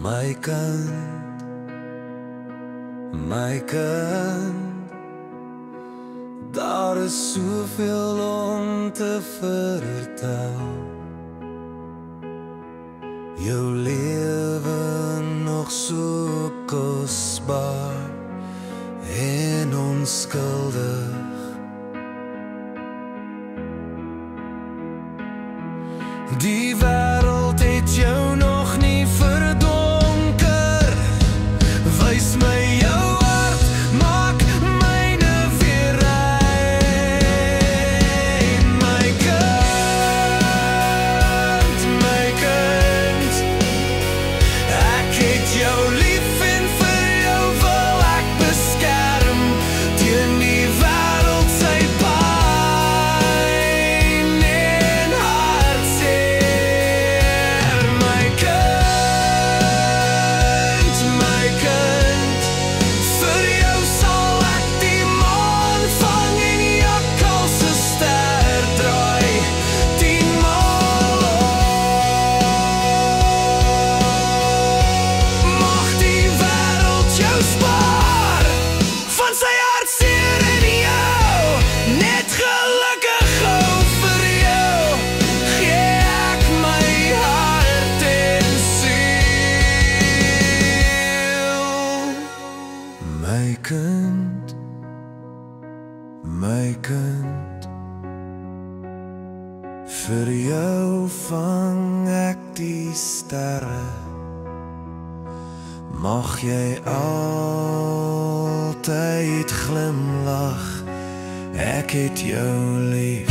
My kind, my kind, daar is soveel om te vertel. Jou lewe nog so kosbaar en onskuldig. Die wêreld het jou nog nie verdonker. Wys my jou hart, maak myne weer rein. My kind, ek het jou lief en vir jou wil ek beskerm teen die wêreld sy pyn en hartseer. My kind, vir jou sal ek die maan vang en jakkalse ster draai 10 maal om. Mag die wêreld jou spaar van sy hartseer en jou net gelukkig gou vir jou gee ek my hart en siel. My kind, vir jou vang ek die sterre. Mag jy altyd glimlag, ek het jou lief.